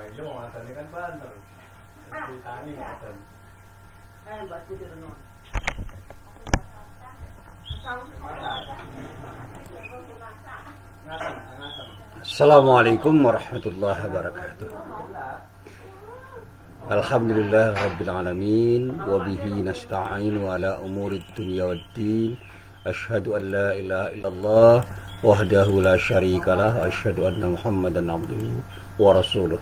Ini mau ngatani kan banter. Ditani ngatan. Buat tidur non. Assalamualaikum warahmatullahi wabarakatuh. Alhamdulillah rabbil alamin wa bihi nasta'in wa ala umurid dunya waddin. Asyhadu an la ilaha illallah wahdahu la syarikalah, asyhadu anna Muhammadan abduhu wa rasuluh.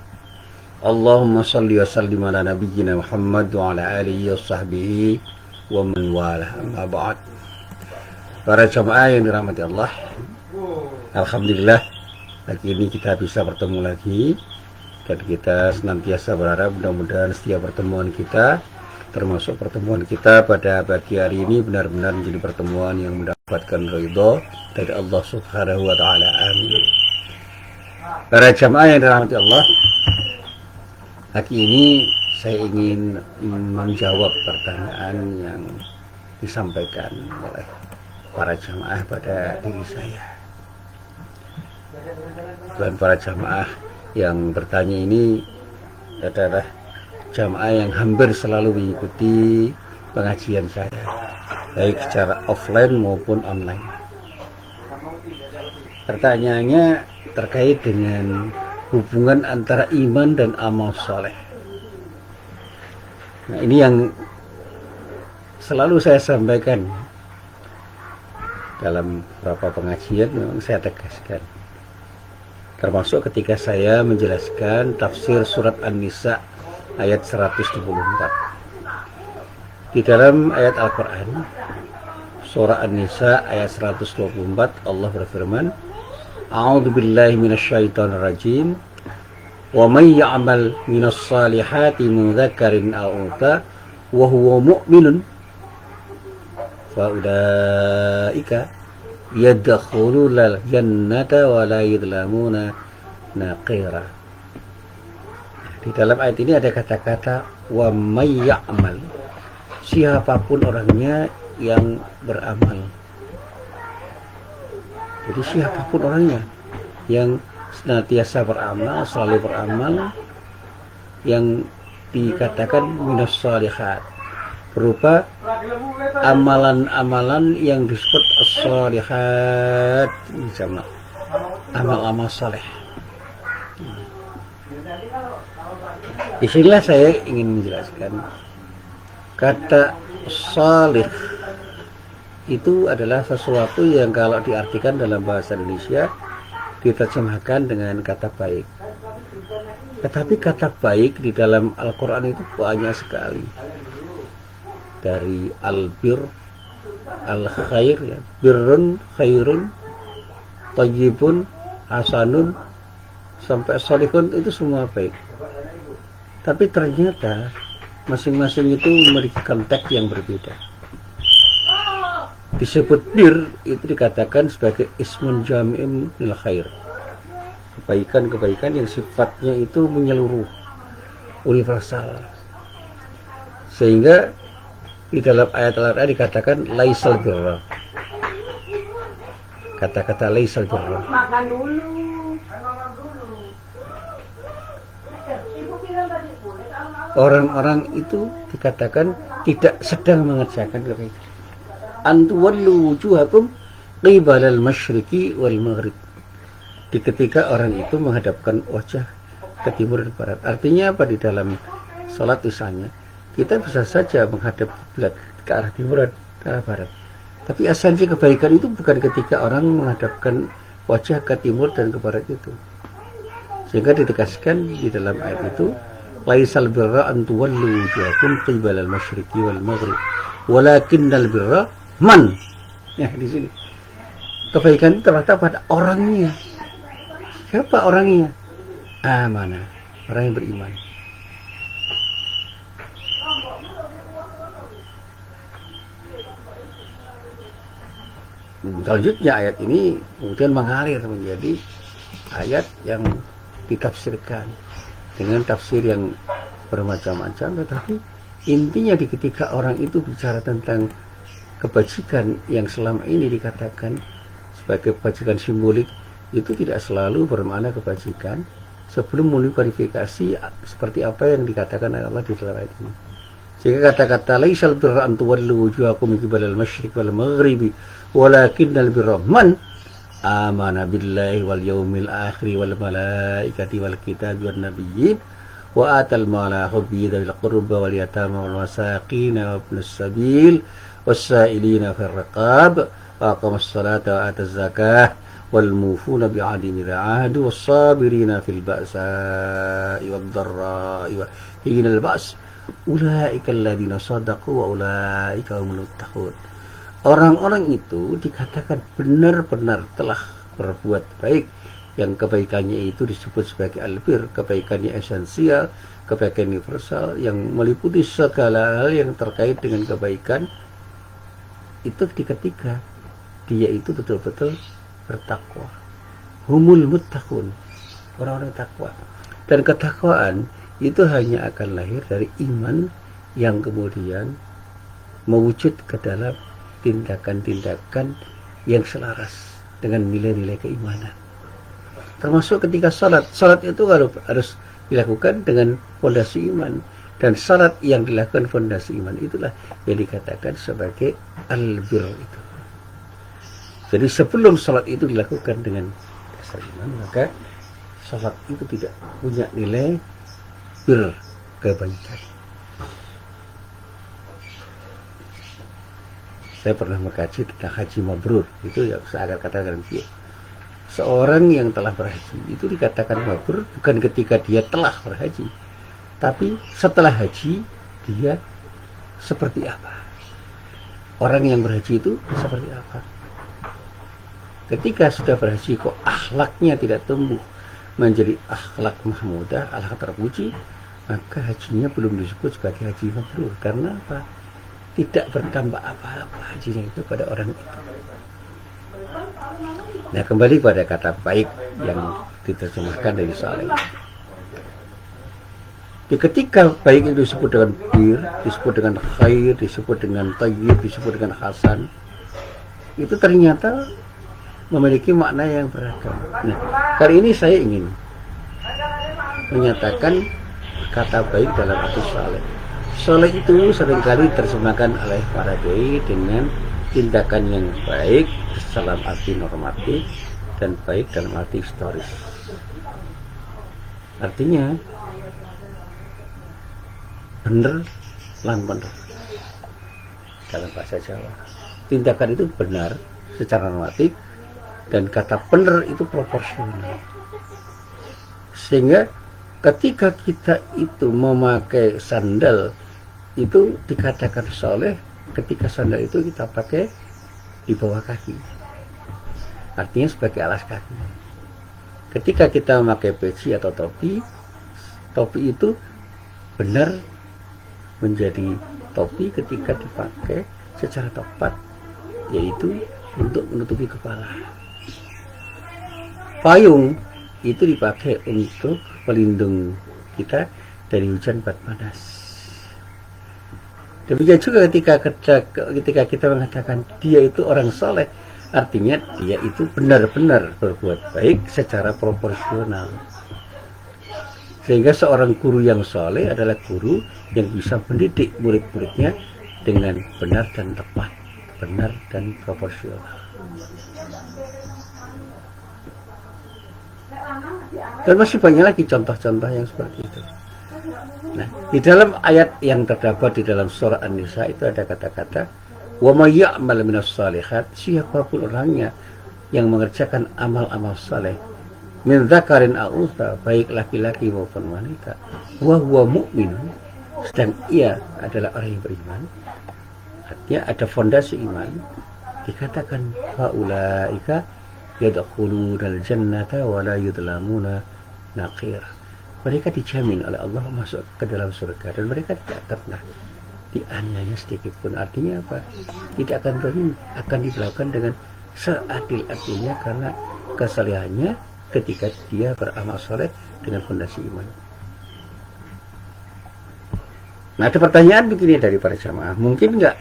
Allahumma salli wa sallim ala nabiyyina Muhammad wa ala alihi wa sahbihi wa man walah. Amma ba'd. Para jamaah yang dirahmati Allah, alhamdulillah hari ini kita bisa bertemu lagi, dan kita senantiasa berharap mudah-mudahan setiap pertemuan kita, termasuk pertemuan kita pada pagi hari ini, benar-benar menjadi pertemuan yang mendapatkan ridho dari Allah Subhanahu wa Ta'ala. Amin. Para jamaah yang dirahmati Allah, hari ini saya ingin menjawab pertanyaan yang disampaikan oleh para jamaah pada diri saya. Dan para jamaah yang bertanya ini adalah jamaah yang hampir selalu mengikuti pengajian saya, baik secara offline maupun online. Pertanyaannya terkait dengan hubungan antara iman dan amal soleh. Nah, ini yang selalu saya sampaikan dalam beberapa pengajian, memang saya tegaskan, termasuk ketika saya menjelaskan tafsir surat An-Nisa ayat 124. Di dalam ayat Al-Quran surah An-Nisa ayat 124, Allah berfirman, A'udzu billahi minasyaitonir rajim, wa may ya'mal minas salihati min dzakarin aw untha wa huwa mu'minun fa ulaika yadkhulul jannata wa la yudlamuna naqira. Di dalam ayat ini ada kata-kata wa may ya'mal, siapapun orangnya yang beramal. Jadi siapapun orangnya yang senantiasa beramal, selalu beramal, yang dikatakan minas shalihat, berupa amalan-amalan yang disebut as-shalihat, amal-amal saleh. Disinilah saya ingin menjelaskan kata salih itu adalah sesuatu yang kalau diartikan dalam bahasa Indonesia diterjemahkan dengan kata baik. Tetapi kata baik di dalam Al-Quran itu banyak sekali. Dari al-bir, al-khair, ya, birrun, khairun, thayyibun, hasanun, sampai salihun, itu semua baik. Tapi ternyata masing-masing itu memiliki konteks yang berbeda. Disebut bir itu dikatakan sebagai ismun jami'un lil khair, kebaikan-kebaikan yang sifatnya itu menyeluruh, universal. Sehingga di dalam ayat Al-Quran dikatakan laisal birra. Kata-kata laisal birra. Makan dulu. Orang-orang itu dikatakan tidak sedang mengerjakan kebaikan. Antuwallu wujuhakum qibalal masyriqi wal maghrib. Di ketika orang itu menghadapkan wajah ke timur dan barat. Artinya apa? Di dalam salat misalnya, kita bisa saja menghadap kiblat ke arah timur dan ke arah barat. Tapi esensi kebaikan itu bukan ketika orang menghadapkan wajah ke timur dan ke barat itu. Sehingga ditegaskan di dalam ayat itu, laisal birra an tuwallu wujuhakum qibalal masyriqi wal maghrib, walakinnal birra man. Ya, di sini kebaikan itu terletak pada orangnya. Siapa orangnya? Amanah, orang yang beriman. Selanjutnya ayat ini kemudian mengalir menjadi ayat yang ditafsirkan dengan tafsir yang bermacam-macam, tetapi intinya di ketika orang itu bicara tentang kebajikan yang selama ini dikatakan sebagai kebajikan simbolik, itu tidak selalu bermakna kebajikan sebelum memenuhi kualifikasi seperti apa yang dikatakan oleh Allah di dalam ayat ini. Sehingga kata-kata laisal birra an tuwallu wujuhakum qibalal masyriq wal maghribi walakinnal birra man amana billahi wal yawmil akhir wal malaikati wal kitabi wan nabiyyin wa atal mala hubbi dzil qurba wal yatama wal masakin wa ibnus sabil was-sa'ilina fir riqab wa aqamas salata wa ataz zakah wal mufuna bi'adimi ra'ahdu was-sabirina fil ba'sa'i wad dharra'i wa hinal ba's ulaika alladzina shadaqu wa ulaika humul muttaqun. Orang-orang itu dikatakan benar-benar telah berbuat baik, yang kebaikannya itu disebut sebagai albir, kebaikannya esensial, kebaikan universal yang meliputi segala hal yang terkait dengan kebaikan. Itu ketika dia itu betul-betul bertakwa. Humul muttaqun, orang-orang takwa. Dan ketakwaan itu hanya akan lahir dari iman yang kemudian mewujud ke dalam tindakan-tindakan yang selaras dengan nilai-nilai keimanan. Termasuk ketika salat itu harus dilakukan dengan fondasi iman, dan salat yang dilakukan fondasi iman itulah yang dikatakan sebagai albir itu. Jadi sebelum salat itu dilakukan dengan dasar iman, maka salat itu tidak punya nilai bir kebaikan. Saya pernah mengkaji tentang haji mabrur, itu yang saya akan katakan dia. Seorang yang telah berhaji itu dikatakan mabrur bukan ketika dia telah berhaji, tapi setelah haji dia seperti apa. Orang yang berhaji itu seperti apa? Ketika sudah berhaji kok akhlaknya tidak tumbuh menjadi akhlak mahmudah, akhlak terpuji, maka hajinya belum disebut sebagai haji mabrur. Karena apa? Tidak bertambah apa-apa hajinya itu pada orang itu. Nah, kembali pada kata baik yang diterjemahkan dari saleh. Ketika baik itu disebut dengan bir, disebut dengan khair, disebut dengan tayyib, disebut dengan hasan, itu ternyata memiliki makna yang beragam. Nah, kali ini saya ingin menyatakan kata baik dalam arti saleh. Saleh itu seringkali diterjemahkan oleh para dai dengan tindakan yang baik dalam arti normatif dan baik dalam arti historis. Artinya benar lan benar dalam bahasa Jawa. Tindakan itu benar secara normatif, dan kata benar itu proporsional. Sehingga ketika kita itu memakai sandal itu dikatakan soleh ketika sandal itu kita pakai di bawah kaki, artinya sebagai alas kaki. Ketika kita memakai peci atau topi, topi itu benar menjadi topi ketika dipakai secara tepat, yaitu untuk menutupi kepala. Payung itu dipakai untuk pelindung kita dari hujan panas. Demikian juga ketika kita mengatakan dia itu orang soleh, artinya dia itu benar-benar berbuat baik secara proporsional. Sehingga seorang guru yang soleh adalah guru yang bisa mendidik murid-muridnya dengan benar dan tepat, benar dan proporsional. Dan masih banyak lagi contoh-contoh yang seperti itu. Nah, di dalam ayat yang terdapat di dalam surah An-Nisa itu ada kata-kata wa may ya'mal minas shalihat, siapapun orangnya yang mengerjakan amal-amal saleh, min dzakarin aw untha, baik laki-laki maupun wanita, wa huwa mu'min, sedang ia adalah orang yang beriman, artinya ada fondasi iman, dikatakan faulaika yadkhulunal jannata wa la yudlamuna naqir. Mereka dijamin oleh Allah masuk ke dalam surga, dan mereka tidak pernah dianiaya sedikit pun. Artinya apa? Tidak akan dilakukan dengan seadil-adilnya, karena kesalehannya ketika dia beramal soleh dengan fondasi iman. Nah, ada pertanyaan begini dari para jamaah, mungkin nggak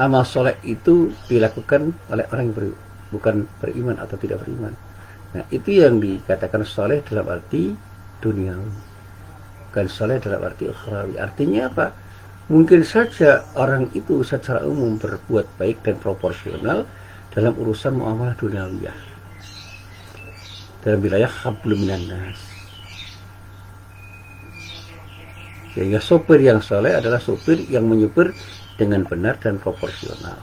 amal soleh itu dilakukan oleh orang yang bukan beriman atau tidak beriman? Nah, itu yang dikatakan soleh dalam arti duniawi, bukan soleh dalam arti ukhrawi. Artinya apa? Mungkin saja orang itu secara umum berbuat baik dan proporsional dalam urusan muamalah duniawiyah, dalam wilayah hablum minan nas. Sehingga sopir yang soleh adalah sopir yang menyupir dengan benar dan proporsional.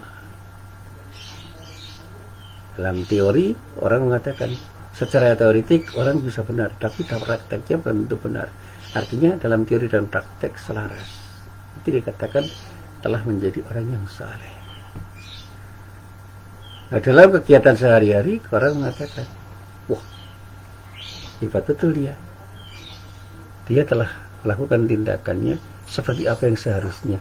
Dalam teori, orang mengatakan secara teoritik orang bisa benar, tapi dalam prakteknya belum tentu benar. Artinya dalam teori dan praktek selaras. Itu dikatakan telah menjadi orang yang saleh. Nah, dalam kegiatan sehari-hari orang mengatakan, wah, hebat betul dia. Dia telah melakukan tindakannya seperti apa yang seharusnya.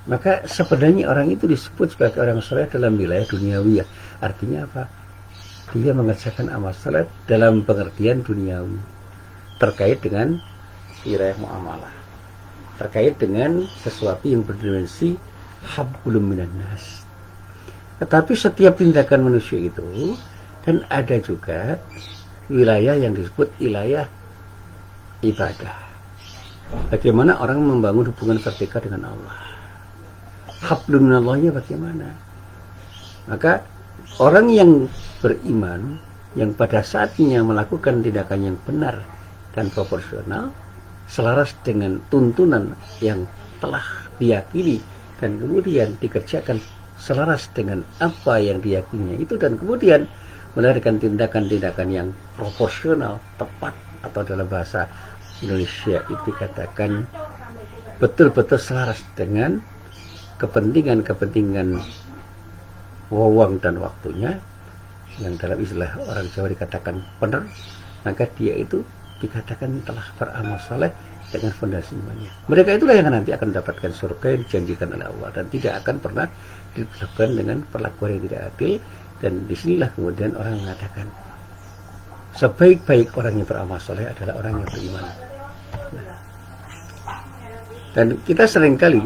Maka sebenarnya orang itu disebut sebagai orang saleh dalam wilayah duniawi. Artinya apa? Dia mengerjakan amal saleh dalam pengertian duniawi, terkait dengan wilayah muamalah, terkait dengan sesuatu yang berdimensi hablum minan nas. Tetapi setiap tindakan manusia itu kan ada juga wilayah yang disebut wilayah ibadah. Bagaimana orang membangun hubungan vertikal dengan Allah, hablum minallahnya bagaimana? Maka orang yang beriman, yang pada saatnya melakukan tindakan yang benar dan proporsional, selaras dengan tuntunan yang telah diyakini dan kemudian dikerjakan selaras dengan apa yang diyakininya itu, dan kemudian melahirkan tindakan-tindakan yang proporsional, tepat, atau dalam bahasa Indonesia itu dikatakan betul-betul selaras dengan kepentingan-kepentingan wawang dan waktunya, yang dalam istilah orang Jawa dikatakan benar, maka dia itu dikatakan telah beramal saleh dengan fondasi imannya. Mereka itulah yang nanti akan mendapatkan surga yang dijanjikan oleh Allah, dan tidak akan pernah diperlakukan dengan perlakuan yang tidak adil. Dan disinilah kemudian orang mengatakan sebaik-baik orang yang beramal saleh adalah orang yang beriman. Dan kita seringkali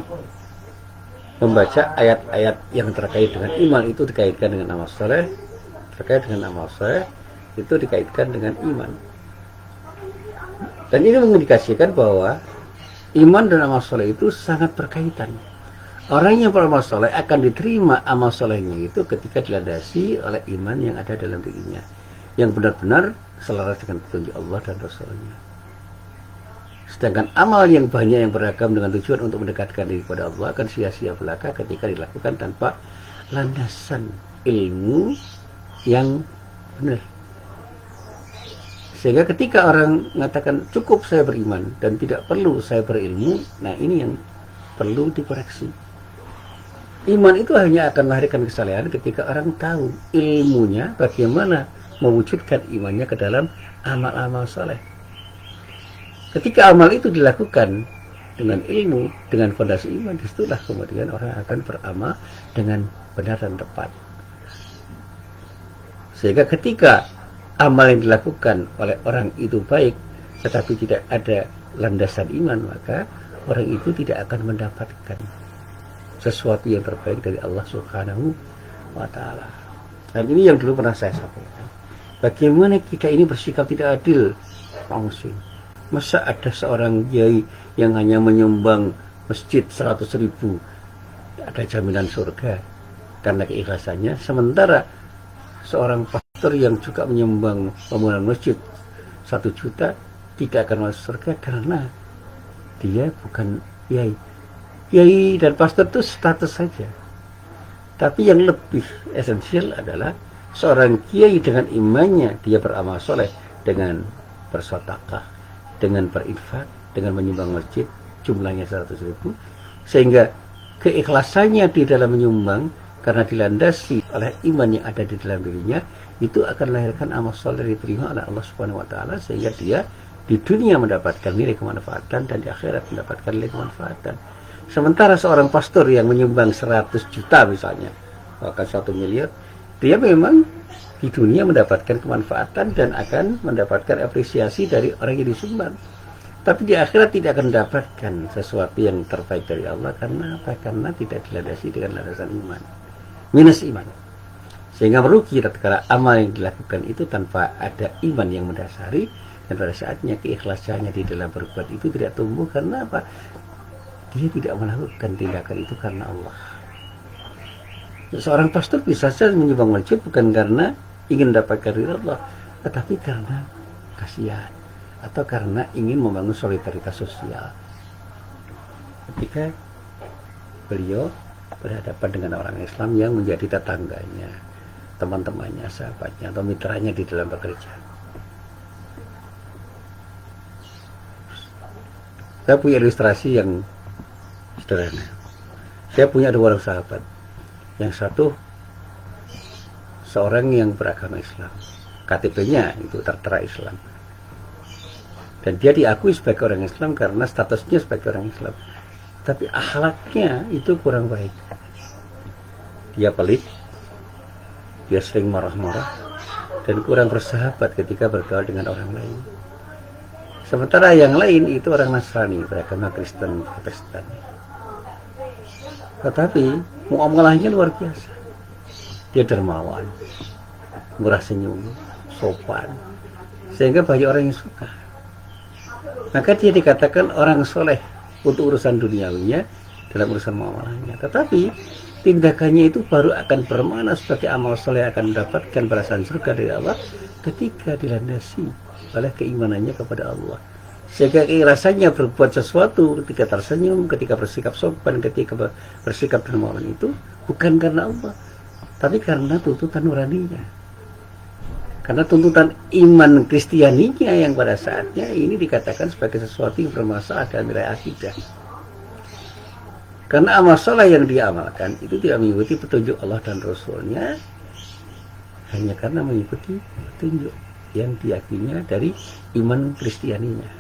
membaca ayat-ayat yang terkait dengan iman itu dikaitkan dengan amal saleh, terkait dengan amal saleh itu dikaitkan dengan iman. Dan ini mengindikasikan bahwa iman dan amal saleh itu sangat berkaitan. Orang yang beramal saleh akan diterima amal salehnya itu ketika dilandasi oleh iman yang ada dalam dirinya, yang benar-benar selaras dengan petunjuk Allah dan Rasulnya. Sedangkan amal yang banyak yang beragam dengan tujuan untuk mendekatkan diri kepada Allah akan sia-sia belaka ketika dilakukan tanpa landasan ilmu yang benar. Sehingga ketika orang mengatakan cukup saya beriman dan tidak perlu saya berilmu, nah ini yang perlu dikoreksi. Iman itu hanya akan melahirkan kesalehan ketika orang tahu ilmunya bagaimana mewujudkan imannya ke dalam amal-amal saleh. Ketika amal itu dilakukan dengan ilmu, dengan fondasi iman, disitulah kemudian orang akan beramal dengan benar dan tepat. Sehingga ketika amal yang dilakukan oleh orang itu baik, tetapi tidak ada landasan iman, maka orang itu tidak akan mendapatkan sesuatu yang terbaik dari Allah Subhanahu wa Ta'ala. Dan ini yang dulu pernah saya sampaikan. Bagaimana kita ini bersikap tidak adil, Pak Muslim? Masa ada seorang kiai yang hanya menyumbang masjid 100.000 ada jaminan surga karena keikhlasannya, sementara seorang pastor yang juga menyumbang pembangunan masjid 1 juta tidak akan masuk surga karena dia bukan kiai. Kiai dan pastor itu status saja. Tapi yang lebih esensial adalah seorang kiai dengan imannya, dia beramal soleh dengan bersedekah, dengan berinfak, dengan menyumbang masjid jumlahnya 100.000, sehingga keikhlasannya di dalam menyumbang karena dilandasi oleh iman yang ada di dalam dirinya, itu akan melahirkan amal soleh diterima oleh Allah Subhanahu wa Ta'ala, sehingga dia di dunia mendapatkan nilai kemanfaatan dan di akhirat mendapatkan nilai kemanfaatan. Sementara seorang pastor yang menyumbang 100 juta misalnya, bahkan 1 miliar, dia memang di dunia mendapatkan kemanfaatan dan akan mendapatkan apresiasi dari orang yang disumbang. Tapi di akhirat tidak akan mendapatkan sesuatu yang terbaik dari Allah. Karena apa? Karena tidak dilandasi dengan landasan iman. Minus iman. Sehingga merugi tatkala amal yang dilakukan itu tanpa ada iman yang mendasari, Dan pada saatnya keikhlasannya di dalam berbuat itu tidak tumbuh karena apa? Dia tidak melakukan tindakan itu karena Allah. Seorang pastor bisa saja menyumbang masjid bukan karena ingin mendapatkan ridha Allah, tetapi karena kasihan atau karena ingin membangun solidaritas sosial. Ketika beliau berhadapan dengan orang Islam yang menjadi tetangganya, teman-temannya, sahabatnya, atau mitranya di dalam bekerja. Saya punya ilustrasi yang sederhana. Saya punya dua orang sahabat. Yang satu seorang yang beragama Islam, KTP-nya itu tertera Islam, dan dia diakui sebagai orang Islam karena statusnya sebagai orang Islam. Tapi akhlaknya itu kurang baik. Dia pelit, dia sering marah-marah, dan kurang bersahabat ketika bergaul dengan orang lain. Sementara yang lain itu orang Nasrani, beragama Kristen, Protestan. Tetapi muamalahnya luar biasa. Dia dermawan, murah senyum, sopan, sehingga banyak orang yang suka. Maka dia dikatakan orang soleh untuk urusan duniawinya, dalam urusan muamalahnya. Tetapi tindakannya itu baru akan bermakna sebagai amal soleh, akan mendapatkan balasan surga dari Allah ketika dilandasi oleh keimanannya kepada Allah. Sehingga rasanya berbuat sesuatu, ketika tersenyum, ketika bersikap sopan, ketika bersikap dermawan itu bukan karena Allah, tapi karena tuntutan nuraninya, karena tuntutan iman Kristianinya yang pada saatnya ini dikatakan sebagai sesuatu yang bermasalah dalam nilai akidah. Karena amal soleh yang dia amalkan itu tidak mengikuti petunjuk Allah dan Rasulnya, hanya karena mengikuti petunjuk yang diyakininya dari iman Kristianinya.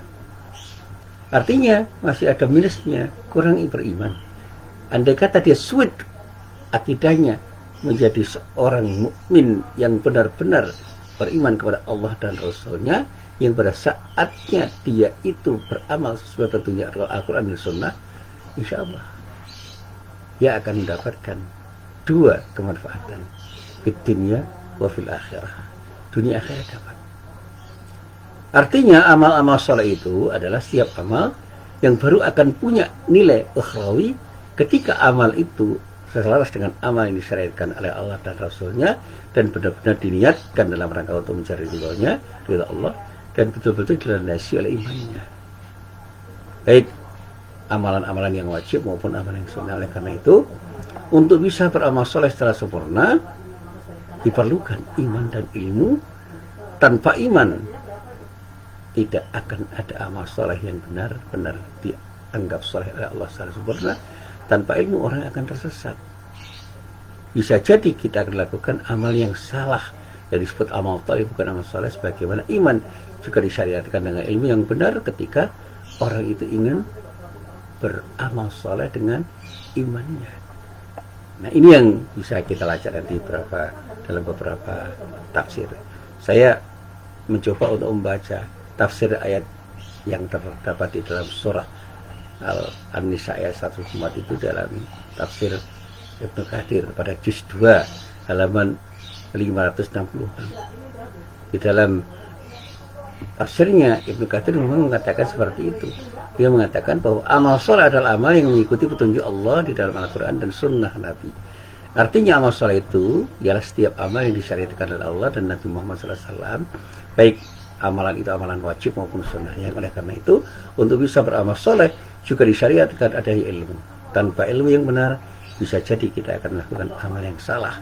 Artinya masih ada minusnya, kurang beriman. Andai kata dia sweet akidahnya menjadi seorang mukmin yang benar-benar beriman kepada Allah dan Rasulnya, yang pada saatnya dia itu beramal sesuai petunjuk Al-Quran dan Sunnah, insya Allah dia akan mendapatkan dua kemanfaatan, di dunia wa fil akhirah, dunia akhirat dapat. Artinya amal-amal soleh itu adalah setiap amal yang baru akan punya nilai ukhrawi ketika amal itu selaras dengan amal yang disyariatkan oleh Allah dan Rasulnya, dan benar-benar diniatkan dalam rangka untuk mencari ridhonya, ridho Allah, dan betul-betul dilandasi oleh imannya, baik amalan-amalan yang wajib maupun amalan yang sunnah. Oleh karena itu, untuk bisa beramal soleh secara sempurna diperlukan iman dan ilmu. Tanpa iman tidak akan ada amal soleh yang benar-benar dianggap soleh oleh Allah secara sempurna. Tanpa ilmu orang akan tersesat. Bisa jadi kita akan lakukan amal yang salah, yang disebut amal thalib, bukan amal soleh, sebagaimana iman juga disyariatkan dengan ilmu yang benar ketika orang itu ingin beramal soleh dengan imannya. Nah, ini yang bisa kita lacak nanti dalam beberapa tafsir. Saya mencoba untuk membaca tafsir ayat yang terdapat di dalam surah An-Nisa ayat 104 itu dalam tafsir Ibnu Katsir pada juz 2 halaman 560. Di dalam tafsirnya Ibnu Katsir memang mengatakan seperti itu. Dia mengatakan bahwa amal soleh adalah amal yang mengikuti petunjuk Allah di dalam Al-Quran dan Sunnah Nabi. Artinya amal soleh itu ialah setiap amal yang disyariatkan oleh Allah dan Nabi Muhammad SAW, baik amalan itu amalan wajib maupun sunnah. Yang oleh karena itu, untuk bisa beramal soleh juga disyariatkan adanya ilmu. Tanpa ilmu yang benar, bisa jadi kita akan melakukan amal yang salah,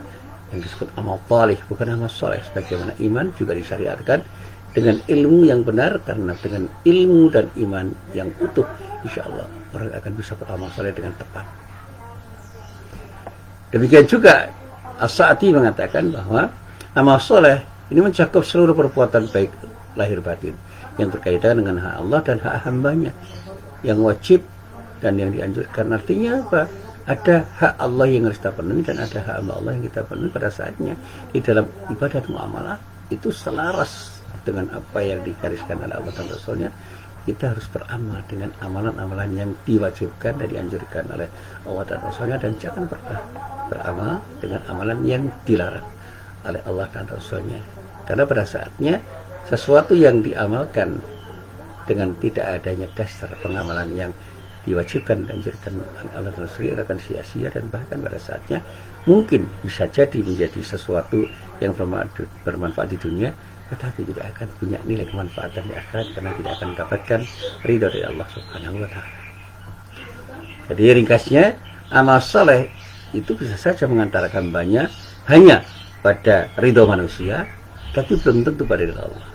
yang disebut amal thalib, bukan amal soleh. Sebagaimana iman juga disyariatkan dengan ilmu yang benar, karena dengan ilmu dan iman yang utuh, insya Allah orang akan bisa beramal soleh dengan tepat. Demikian juga As-Sa'di mengatakan bahwa amal soleh ini mencakup seluruh perbuatan baik lahir batin yang berkaitan dengan hak Allah dan hak hambanya, yang wajib dan yang dianjurkan. Artinya apa? Ada hak Allah yang harus kita penuhi dan ada hak Allah yang kita penuhi pada saatnya di dalam ibadah muamalah itu selaras dengan apa yang digariskan oleh Allah dan Rasulnya. Kita harus beramal dengan amalan-amalan yang diwajibkan dan dianjurkan oleh Allah dan Rasulnya, dan jangan pernah beramal dengan amalan yang dilarang oleh Allah dan Rasulnya. Karena pada saatnya sesuatu yang diamalkan dengan tidak adanya dasar pengamalan yang diwajibkan dan dijadikan Allah dan Rasul akan sia-sia, dan bahkan pada saatnya mungkin bisa jadi menjadi sesuatu yang bermanfaat di dunia, tetapi tidak akan punya nilai kemanfaatan di akhirat karena tidak akan mendapatkan ridho dari Allah Subhanahu wa taala. Jadi ringkasnya, amal soleh itu bisa saja mengantarkan banyak hanya pada ridho manusia, tapi belum tentu pada ridho Allah.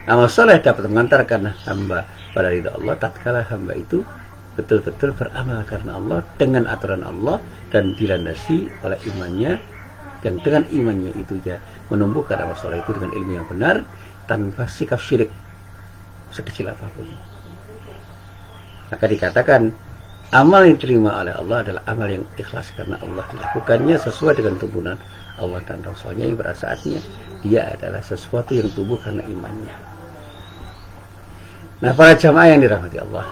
Amal soleh dapat mengantarkan hamba pada ridho Allah tatkala hamba itu betul-betul beramal karena Allah dengan aturan Allah dan dilandasi oleh imannya, yang dengan imannya itu dia menumbuhkan amal soleh itu dengan ilmu yang benar tanpa sikap syirik sekecil apapun. Maka dikatakan amal yang diterima oleh Allah adalah amal yang ikhlas karena Allah, dilakukannya sesuai dengan tuntunan Allah dan Rasulnya, yang pada saatnya dia adalah sesuatu yang tumbuh karena imannya. Nah, para jamaah yang dirahmati Allah,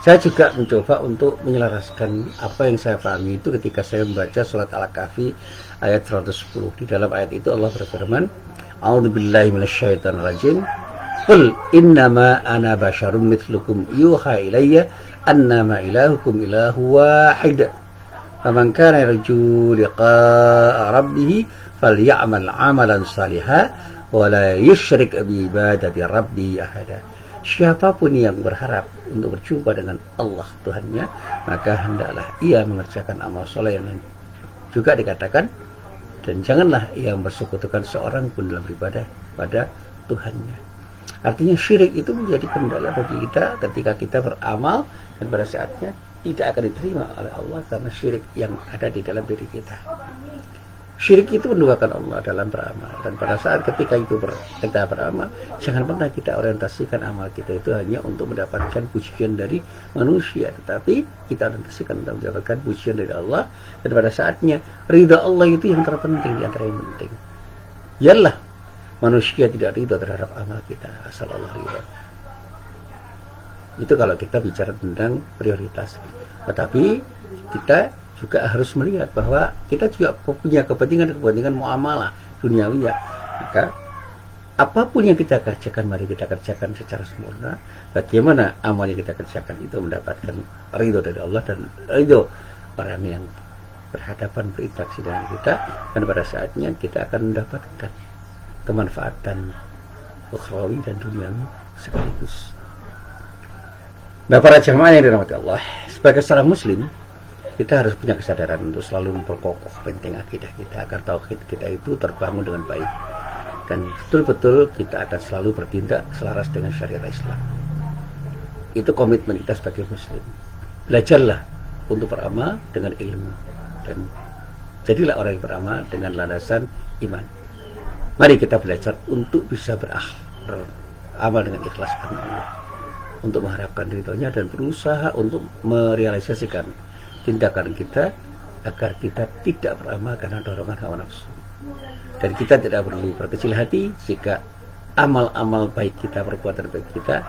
saya juga mencoba untuk menyelaraskan apa yang saya pahami itu ketika saya membaca surat Al-Kahfi ayat 110. Di dalam ayat itu Allah berfirman, A'udzubillahi minasyaitonirrajim. Qul innama ana basyarum mithlukum yuha ilayya annama ilahukum ilahu wahid. Faman kana yarju liqa'a rabbih falyamal 'amalan shalihan wa la yusyrik bi ibadati rabbih ahada. Siapapun yang berharap untuk berjumpa dengan Allah Tuhannya, maka hendaklah ia mengerjakan amal soleh yang juga dikatakan, dan janganlah ia bersekutukan seorang pun dalam beribadah pada Tuhannya. Artinya syirik itu menjadi kendala bagi kita ketika kita beramal, dan pada saatnya tidak akan diterima oleh Allah karena syirik yang ada di dalam diri kita. Syirik itu menduakan Allah dalam beramal, dan pada saat ketika itu kita beramal, jangan pernah kita orientasikan amal kita itu hanya untuk mendapatkan pujian dari manusia, tetapi kita orientasikan untuk mendapatkan pujian dari Allah, dan pada saatnya ridha Allah itu yang terpenting di antara yang penting. Yalah, manusia tidak ridha terhadap amal kita asal Allah ridha. Itu kalau kita bicara tentang prioritas. Tetapi kita juga harus melihat bahwa kita juga punya kepentingan muamalah duniawi ya. Maka apapun yang kita kerjakan, mari kita kerjakan secara sempurna. Bagaimana amal yang kita kerjakan itu mendapatkan ridho dari Allah dan ridho orang yang berhadapan berinteraksi dengan kita, dan pada saatnya kita akan mendapatkan kemanfaatan ukhrawi dan duniawi sekaligus. Nah, para jamaah yang dirahmati Allah, sebagai seorang muslim, kita harus punya kesadaran untuk selalu memperkokoh penting akidah kita agar tauhid kita itu terbangun dengan baik, dan betul-betul kita akan selalu bertindak selaras dengan syariat Islam. Itu komitmen kita sebagai muslim. Belajarlah untuk beramal dengan ilmu, dan jadilah orang yang beramal dengan landasan iman. Mari kita belajar untuk bisa beramal dengan ikhlas karena Allah, untuk mengharapkan ridhonya dan berusaha untuk merealisasikan tindakan kita agar kita tidak beramal karena dorongan hawa nafsu. Dan kita tidak perlu berkecil hati jika amal-amal baik kita, perbuatan baik kita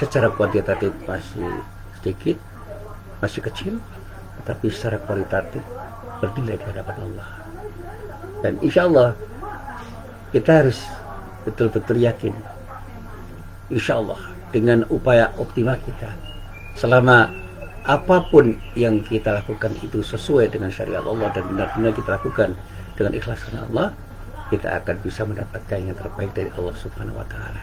secara kuantitatif masih sedikit, masih kecil, tetapi secara kualitatif bernilai di hadapan Allah. Dan insya Allah kita harus betul-betul yakin, insya Allah dengan upaya optimal kita, selama apapun yang kita lakukan itu sesuai dengan syariat Allah dan benar-benar kita lakukan dengan ikhlas karena Allah, kita akan bisa mendapatkan yang terbaik dari Allah Subhanahu wa taala.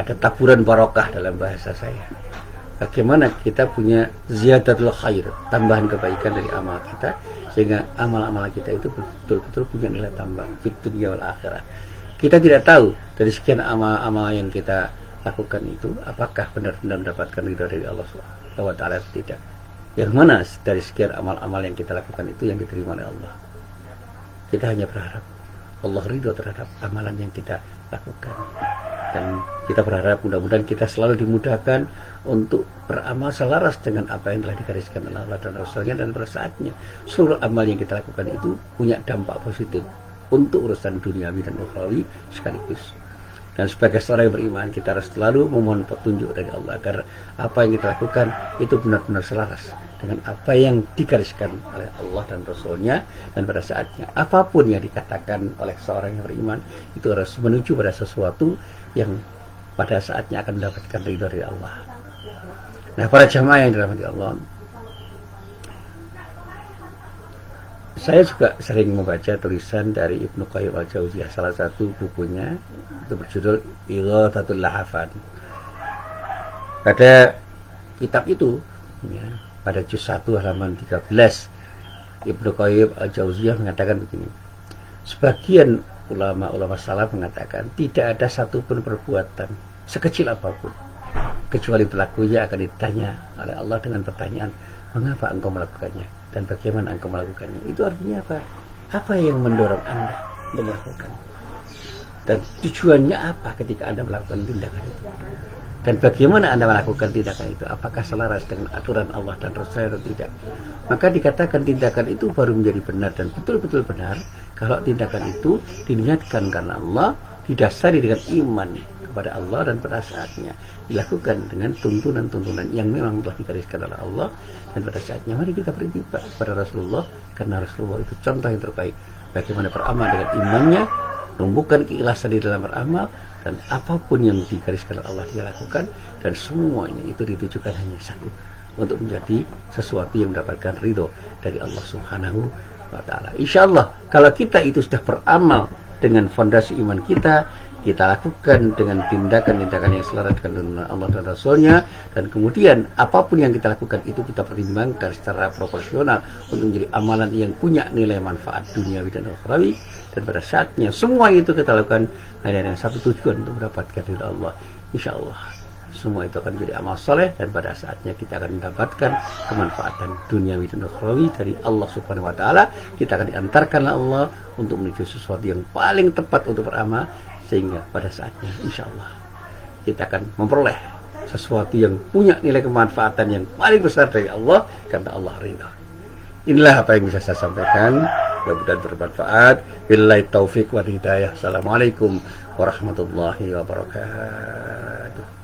Ada taburan barokah dalam bahasa saya. Bagaimana kita punya ziyadatul khair, tambahan kebaikan dari amal kita, sehingga amal-amal kita itu betul-betul punya nilai tambah fid dunya wal akhirah. Kita tidak tahu dari sekian amal-amal yang kita lakukan itu apakah benar-benar mendapatkan ridha dari Allah Subhanahu wa taala atau tidak. Yang mana dari sekian amal-amal yang kita lakukan itu yang diterima oleh Allah. Kita hanya berharap Allah ridho terhadap amalan yang kita lakukan, dan kita berharap mudah-mudahan kita selalu dimudahkan untuk beramal selaras dengan apa yang telah digariskan oleh Allah dan Rasulnya, dan pada saatnya seluruh amal yang kita lakukan itu punya dampak positif untuk urusan duniawi dan ukhrawi sekaligus. Dan sebagai seorang yang beriman, kita harus selalu memohon petunjuk dari Allah agar apa yang kita lakukan itu benar-benar selaras dengan apa yang digariskan oleh Allah dan Rasul-Nya. Dan pada saatnya apapun yang dikatakan oleh seorang yang beriman itu harus menuju pada sesuatu yang pada saatnya akan mendapatkan ridho dari Allah. Nah, para jamaah yang dirahmati Allah, saya juga sering membaca tulisan dari Ibnu Qayyim al-Jauziyah, salah satu bukunya itu berjudul Ighathatul Lahafan. Pada kitab itu, ya, pada juz 1 halaman 13, Ibnu Qayyim al-Jauziyah mengatakan begini. Sebagian ulama-ulama salaf mengatakan tidak ada satupun perbuatan sekecil apapun kecuali pelakunya akan ditanya oleh Allah dengan pertanyaan, mengapa engkau melakukannya dan bagaimana engkau melakukannya. Itu artinya apa? Apa yang mendorong Anda untuk melakukan? Dan tujuannya apa ketika Anda melakukan tindakan itu? Dan bagaimana Anda melakukan tindakan itu? Apakah selaras dengan aturan Allah dan Rasul atau tidak? Maka dikatakan tindakan itu baru menjadi benar dan betul-betul benar kalau tindakan itu diniatkan karena Allah, didasari dengan iman kepada Allah, dan pada saatnya dilakukan dengan tuntunan-tuntunan yang memang telah digariskan oleh Allah. Dan pada saatnya mari kita beribadah kepada Rasulullah, karena Rasulullah itu contoh yang terbaik bagaimana beramal dengan imannya, tumbuhkan keikhlasan di dalam beramal, dan apapun yang digariskan oleh Allah dia lakukan, dan semuanya itu ditujukan hanya satu, untuk menjadi sesuatu yang mendapatkan ridho dari Allah Subhanahu wa Ta'ala. Insyaallah kalau kita itu sudah beramal dengan fondasi iman kita lakukan dengan tindakan-tindakan yang selaras dengan Allah dan Rasul-Nya, dan kemudian apapun yang kita lakukan itu kita pertimbangkan secara proporsional untuk menjadi amalan yang punya nilai manfaat duniawi dan ukhrawi. Dan pada saatnya semua itu kita lakukan hanya dengan satu tujuan, untuk mendapatkan ridha Allah. Insya Allah semua itu akan menjadi amal soleh, dan pada saatnya kita akan mendapatkan kemanfaatan duniawi dan ukhrawi dari Allah Subhanahu wa Ta'ala. Kita akan diantarkan oleh Allah untuk menuju sesuatu yang paling tepat untuk beramal, sehingga pada saatnya insya Allah kita akan memperoleh sesuatu yang punya nilai kemanfaatan yang paling besar dari Allah, karena Allah ridha. Inilah apa yang bisa saya sampaikan, mudah-mudahan bermanfaat. Billahi taufik wal hidayah. Assalamualaikum warahmatullahi wabarakatuh.